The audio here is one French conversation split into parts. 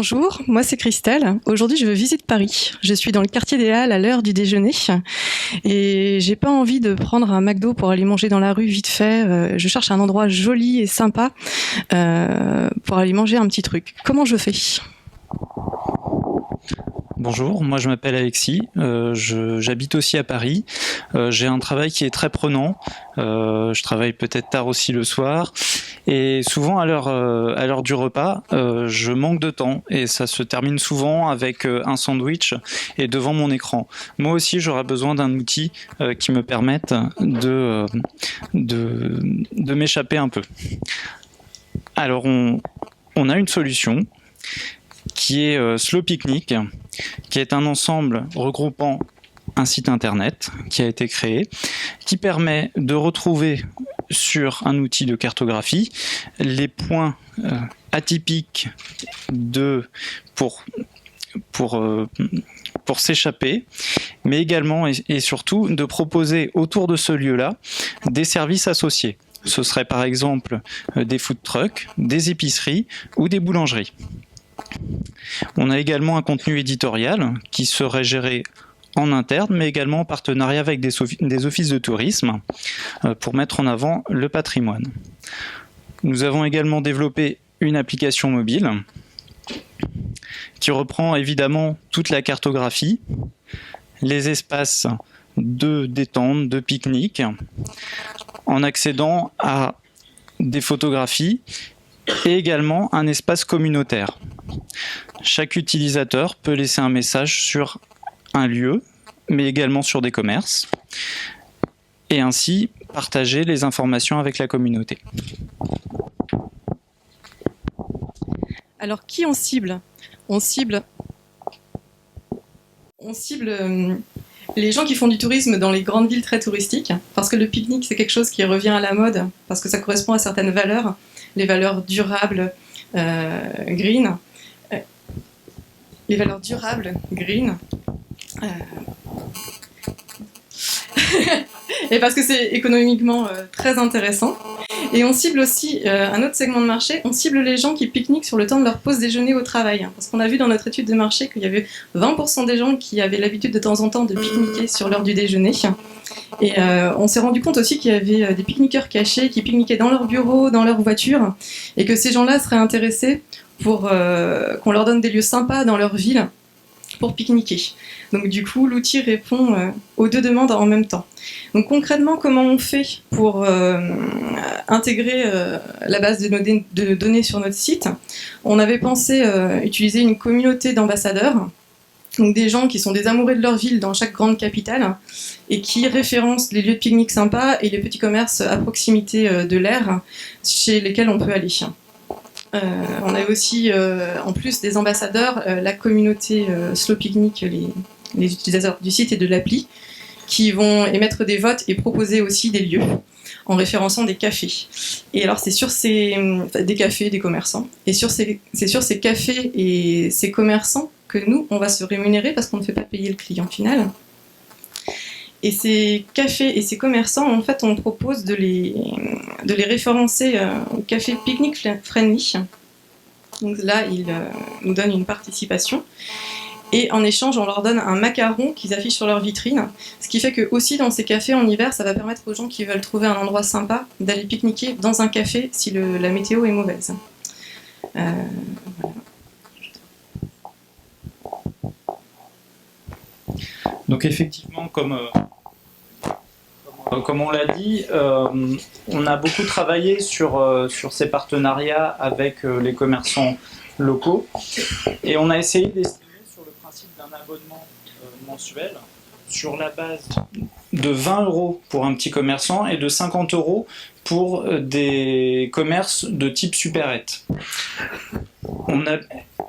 Bonjour, moi c'est Christelle. Aujourd'hui je visite Paris. Je suis dans le quartier des Halles à l'heure du déjeuner et j'ai pas envie de prendre un McDo pour aller manger dans la rue vite fait. Je cherche un endroit joli et sympa pour aller manger un petit truc. Comment je fais ? Bonjour, moi je m'appelle Alexis, j'habite aussi à Paris. J'ai un travail qui est très prenant, je travaille peut-être tard aussi le soir et souvent à l'heure du repas, je manque de temps et ça se termine souvent avec un sandwich et devant mon écran. Moi aussi j'aurais besoin d'un outil qui me permette de m'échapper un peu. Alors on a une solution qui est Slow Picnic, qui est un ensemble regroupant un site internet qui a été créé, qui permet de retrouver sur un outil de cartographie les points atypiques pour s'échapper, mais également et surtout de proposer autour de ce lieu-là des services associés. Ce serait par exemple des food trucks, des épiceries ou des boulangeries. On a également un contenu éditorial qui serait géré en interne, mais également en partenariat avec des offices de tourisme pour mettre en avant le patrimoine. Nous avons également développé une application mobile qui reprend évidemment toute la cartographie, les espaces de détente, de pique-nique, en accédant à des photographies et également un espace communautaire. Chaque utilisateur peut laisser un message sur un lieu, mais également sur des commerces, et ainsi partager les informations avec la communauté. Alors qui on cible ? On cible les gens qui font du tourisme dans les grandes villes très touristiques, parce que le pique-nique c'est quelque chose qui revient à la mode, parce que ça correspond à certaines valeurs, les valeurs durables, green. Les valeurs durables, green. Et parce que c'est économiquement très intéressant. Et on cible aussi un autre segment de marché, on cible les gens qui pique-niquent sur le temps de leur pause déjeuner au travail. Parce qu'on a vu dans notre étude de marché qu'il y avait 20% des gens qui avaient l'habitude de temps en temps de pique-niquer sur l'heure du déjeuner. Et on s'est rendu compte aussi qu'il y avait des pique-niqueurs cachés qui pique-niquaient dans leur bureau, dans leur voiture, et que ces gens-là seraient intéressés pour qu'on leur donne des lieux sympas dans leur ville pour pique-niquer. Donc du coup, l'outil répond aux deux demandes en même temps. Donc concrètement, comment on fait pour intégrer la base de données sur notre site ? On avait pensé utiliser une communauté d'ambassadeurs, donc des gens qui sont des amoureux de leur ville dans chaque grande capitale et qui référencent les lieux de pique-nique sympas et les petits commerces à proximité de l'aire chez lesquels on peut aller. On a aussi, en plus des ambassadeurs, la communauté Slow Picnic, les utilisateurs du site et de l'appli, qui vont émettre des votes et proposer aussi des lieux en référençant des cafés. Et alors c'est sur des cafés, des commerçants, et c'est sur ces cafés et ces commerçants que nous, on va se rémunérer parce qu'on ne fait pas payer le client final. Et ces cafés et ces commerçants, en fait, on propose de les référencer au café Picnic Friendly. Donc là, ils nous donnent une participation. Et en échange, on leur donne un macaron qu'ils affichent sur leur vitrine. Ce qui fait que aussi dans ces cafés en hiver, ça va permettre aux gens qui veulent trouver un endroit sympa d'aller pique-niquer dans un café si la météo est mauvaise. Voilà. Donc effectivement, comme on l'a dit, on a beaucoup travaillé sur ces partenariats avec les commerçants locaux et on a essayé d'estimer sur le principe d'un abonnement mensuel sur la base de 20 € pour un petit commerçant et de 50 € pour des commerces de type supérette. On a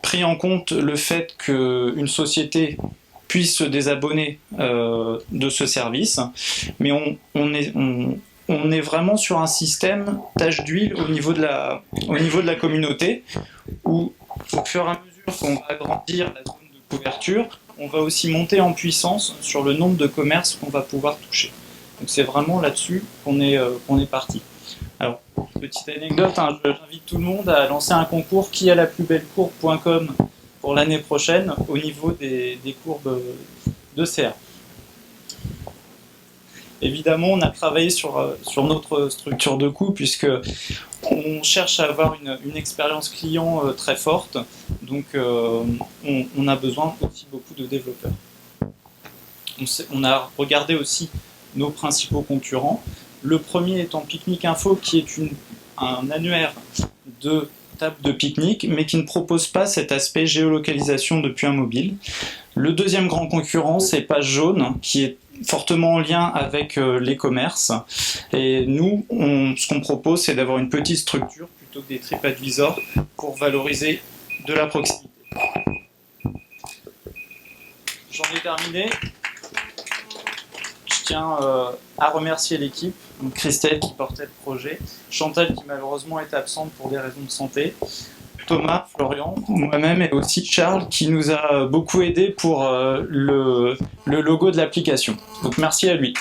pris en compte le fait qu'une société puisse se désabonner de ce service, mais on est vraiment sur un système tâche d'huile au niveau de la communauté, où au fur et à mesure qu'on va agrandir la zone de couverture, on va aussi monter en puissance sur le nombre de commerces qu'on va pouvoir toucher. Donc c'est vraiment là-dessus qu'on est parti. Alors, petite anecdote, j'invite tout le monde à lancer un concours qui a la plus belle courbe.com pour l'année prochaine au niveau des courbes de CA. Évidemment, on a travaillé sur notre structure de coût puisque on cherche à avoir une expérience client très forte, donc on a besoin aussi beaucoup de développeurs. On a regardé aussi nos principaux concurrents. Le premier étant Picnic Info, qui est un annuaire de table de pique-nique, mais qui ne propose pas cet aspect géolocalisation depuis un mobile. Le deuxième grand concurrent, c'est Page Jaune, qui est fortement en lien avec l'e-commerce. Et nous, ce qu'on propose, c'est d'avoir une petite structure plutôt que des TripAdvisor pour valoriser de la proximité. J'en ai terminé. Je tiens à remercier l'équipe, donc Christelle qui portait le projet, Chantal qui malheureusement est absente pour des raisons de santé, Thomas, Florian, moi-même et aussi Charles qui nous a beaucoup aidé pour le logo de l'application. Donc merci à lui.